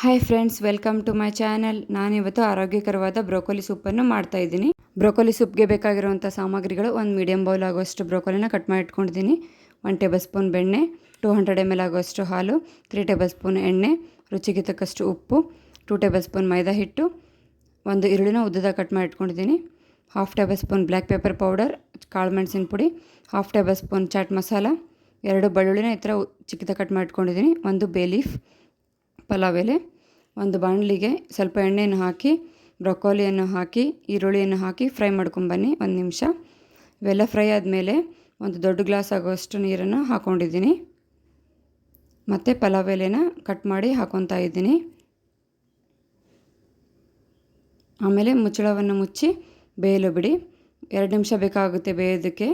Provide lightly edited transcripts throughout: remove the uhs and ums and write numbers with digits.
Hi friends, welcome to my channel. ನಾನಿವತ್ತು ಆರೋಗ್ಯಕರವಾದ broccoli ಸೂಪನ್ನು ಮಾಡ್ತಾಯಿದ್ದೀನಿ. ಬ್ರೋಕೊಲಿ ಸೂಪ್ಗೆ ಬೇಕಾಗಿರುವಂಥ ಸಾಮಗ್ರಿಗಳು: ಒಂದು ಮೀಡಿಯಮ್ ಬೌಲ್ ಆಗುವಷ್ಟು ಬ್ರೋಕೊಲಿನ ಕಟ್ ಮಾಡಿ ಇಟ್ಕೊಂಡಿದ್ದೀನಿ, 1 ಟೇಬಲ್ ಸ್ಪೂನ್ ಬೆಣ್ಣೆ, 200 ml ಆಗುವಷ್ಟು ಹಾಲು, 3 ಟೇಬಲ್ ಸ್ಪೂನ್ ಎಣ್ಣೆ, ರುಚಿಗೆ ತಕ್ಕಷ್ಟು ಉಪ್ಪು, 2 ಟೇಬಲ್ ಸ್ಪೂನ್ ಮೈದಾ ಹಿಟ್ಟು, ಒಂದು ಈರುಳ್ಳಿನ ಉದ್ದದಾಗಿ ಕಟ್ ಮಾಡಿ ಇಟ್ಕೊಂಡಿದ್ದೀನಿ, 1/2 table spoon black pepper powder, ಕಾಳು ಮೆಣಸಿನ ಪುಡಿ, 1/2 ಟೇಬಲ್ ಸ್ಪೂನ್ ಚಾಟ್ ಮಸಾಲ, 2 ಬೆಳ್ಳುಳ್ಳಿನ ಈ ಥರ ಚಿಕ್ಕದಾಗಿ ಕಟ್ ಮಾಡಿ ಇಟ್ಕೊಂಡಿದ್ದೀನಿ, 1 ಬೇ ಲೀಫ್, ಪಲಾವ್ ಎಲೆ. ಒಂದು ಬಾಣಲಿಗೆ ಸ್ವಲ್ಪ ಎಣ್ಣೆಯನ್ನು ಹಾಕಿ ಬ್ರೊಕೊಲಿಯನ್ನು ಹಾಕಿ ಈರುಳ್ಳಿಯನ್ನು ಹಾಕಿ ಫ್ರೈ ಮಾಡ್ಕೊಂಬನ್ನಿ 1 ನಿಮಿಷ. ಇವೆಲ್ಲ ಫ್ರೈ ಆದಮೇಲೆ ಒಂದು ದೊಡ್ಡ ಗ್ಲಾಸ್ ಆಗುವಷ್ಟು ನೀರನ್ನು ಹಾಕ್ಕೊಂಡಿದ್ದೀನಿ. ಮತ್ತು ಪಲಾವ್ ಎಲೆನ ಕಟ್ ಮಾಡಿ ಹಾಕ್ಕೊತಾ ಇದ್ದೀನಿ. ಆಮೇಲೆ ಮುಚ್ಚಳವನ್ನು ಮುಚ್ಚಿ ಬೇಯಲು ಬಿಡಿ. 2 ನಿಮಿಷ ಬೇಕಾಗುತ್ತೆ ಬೇಯೋದಕ್ಕೆ.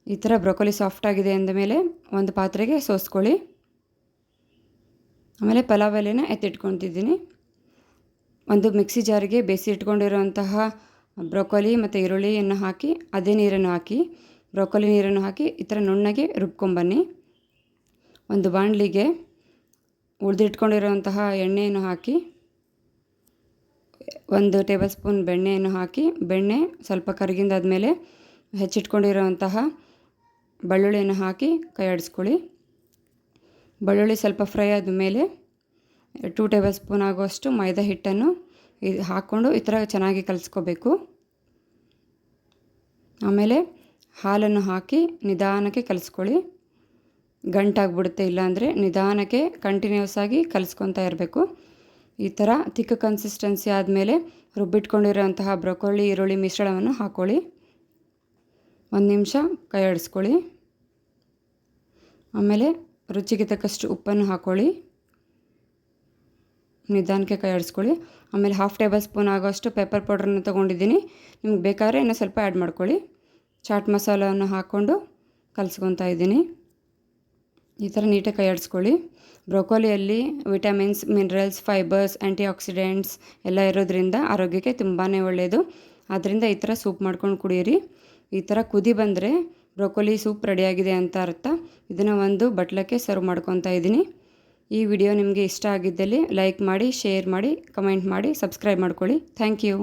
ಈ ಥರ ಬ್ರೊಕೊಲಿ ಸಾಫ್ಟಾಗಿದೆ ಅಂದಮೇಲೆ ಒಂದು ಪಾತ್ರೆಗೆ ಸೋಸ್ಕೊಳ್ಳಿ. ಆಮೇಲೆ ಪಲಾವ್ ಎಲೆನ ಎತ್ತಿಟ್ಕೊತಿದ್ದೀನಿ. ಒಂದು ಮಿಕ್ಸಿ ಜಾರಿಗೆ ಬೇಯಿಸಿ ಇಟ್ಕೊಂಡಿರೋಂತಹ ಬ್ರೊಕೊಲಿ ಮತ್ತು ಈರುಳ್ಳಿಯನ್ನು ಹಾಕಿ ಅದೇ ನೀರನ್ನು ಹಾಕಿ ಬ್ರೊಕೊಲಿ ನೀರನ್ನು ಹಾಕಿ ಈ ಥರ ನುಣ್ಣಗೆ ರುಬ್ಕೊಂಬನ್ನಿ. ಒಂದು ಬಾಣಲಿಗೆ ಉಳಿದಿಟ್ಕೊಂಡಿರೋಂತಹ ಎಣ್ಣೆಯನ್ನು ಹಾಕಿ 1 ಟೇಬಲ್ ಸ್ಪೂನ್ ಬೆಣ್ಣೆಯನ್ನು ಹಾಕಿ ಬೆಣ್ಣೆ ಸ್ವಲ್ಪ ಕರಗಿದಾದ್ಮೇಲೆ ಹೆಚ್ಚಿಟ್ಕೊಂಡಿರೋಂತಹ ಬೆಳ್ಳುಳ್ಳಿಯನ್ನು ಹಾಕಿ ಕೈ ಆಡಿಸ್ಕೊಳ್ಳಿ. ಬೆಳ್ಳುಳ್ಳಿ ಸ್ವಲ್ಪ ಫ್ರೈ ಆದಮೇಲೆ 2 ಟೇಬಲ್ ಸ್ಪೂನ್ ಆಗುವಷ್ಟು ಮೈದಾ ಹಿಟ್ಟನ್ನು ಹಾಕ್ಕೊಂಡು ಈ ಥರ ಚೆನ್ನಾಗಿ ಕಲಿಸ್ಕೋಬೇಕು. ಆಮೇಲೆ ಹಾಲನ್ನು ಹಾಕಿ ನಿಧಾನಕ್ಕೆ ಕಲಿಸ್ಕೊಳ್ಳಿ. ಗಂಟಾಗ್ಬಿಡುತ್ತೆ, ಇಲ್ಲಾಂದರೆ ನಿಧಾನಕ್ಕೆ ಕಂಟಿನ್ಯೂಸ್ ಆಗಿ ಕಲಿಸ್ಕೊತಾ ಇರಬೇಕು. ಈ ಥರ ತಿಕ್ಕ ಕನ್ಸಿಸ್ಟೆನ್ಸಿ ಆದಮೇಲೆ ರುಬ್ಬಿಟ್ಕೊಂಡಿರೋಂತಹ ಬ್ರೊಕೊಲಿ ಈರುಳ್ಳಿ ಮಿಶ್ರಣವನ್ನು ಹಾಕ್ಕೊಳ್ಳಿ. 1 ನಿಮಿಷ ಕೈ ಆಡಿಸ್ಕೊಳ್ಳಿ. ಆಮೇಲೆ ರುಚಿಗೆ ತಕ್ಕಷ್ಟು ಉಪ್ಪನ್ನು ಹಾಕ್ಕೊಳ್ಳಿ. ನಿಧಾನಕ್ಕೆ ಕೈ ಆಡಿಸ್ಕೊಳ್ಳಿ. ಆಮೇಲೆ 1/2 ಟೇಬಲ್ ಸ್ಪೂನ್ ಆಗೋಷ್ಟು ಪೆಪ್ಪರ್ ಪೌಡ್ರನ್ನು ತೊಗೊಂಡಿದ್ದೀನಿ. ನಿಮ್ಗೆ ಬೇಕಾದ್ರೆ ಇನ್ನೂ ಸ್ವಲ್ಪ ಆ್ಯಡ್ ಮಾಡ್ಕೊಳ್ಳಿ. ಚಾಟ್ ಮಸಾಲವನ್ನು ಹಾಕ್ಕೊಂಡು ಕಲಿಸ್ಕೊತಾ ಇದ್ದೀನಿ. ಈ ಥರ ನೀಟಾಗಿ ಕೈ ಆಡಿಸ್ಕೊಳ್ಳಿ. ಬ್ರೊಕೊಲಿಯಲ್ಲಿ ವಿಟಮಿನ್ಸ್, ಮಿನರಲ್ಸ್, ಫೈಬರ್ಸ್, ಆ್ಯಂಟಿ ಆಕ್ಸಿಡೆಂಟ್ಸ್ ಎಲ್ಲ ಇರೋದ್ರಿಂದ ಆರೋಗ್ಯಕ್ಕೆ ತುಂಬಾ ಒಳ್ಳೆಯದು. ಆದ್ದರಿಂದ ಈ ಥರ ಸೂಪ್ ಮಾಡ್ಕೊಂಡು ಕುಡಿಯಿರಿ. ಈ ಥರ ಕುದಿ ಬಂದರೆ ಬ್ರೊಕೊಲಿ ಸೂಪ್ ರೆಡಿಯಾಗಿದೆ ಅಂತ ಅರ್ಥ. ಇದನ್ನು ಒಂದು ಬಟ್ಲಕ್ಕೆ ಸರ್ವ್ ಮಾಡ್ಕೊತಾ ಇದ್ದೀನಿ. ಈ ವಿಡಿಯೋ ನಿಮಗೆ ಇಷ್ಟ ಆಗಿದ್ದಲ್ಲಿ ಲೈಕ್ ಮಾಡಿ, ಶೇರ್ ಮಾಡಿ, ಕಮೆಂಟ್ ಮಾಡಿ, ಸಬ್ಸ್ಕ್ರೈಬ್ ಮಾಡ್ಕೊಳ್ಳಿ. Thank you.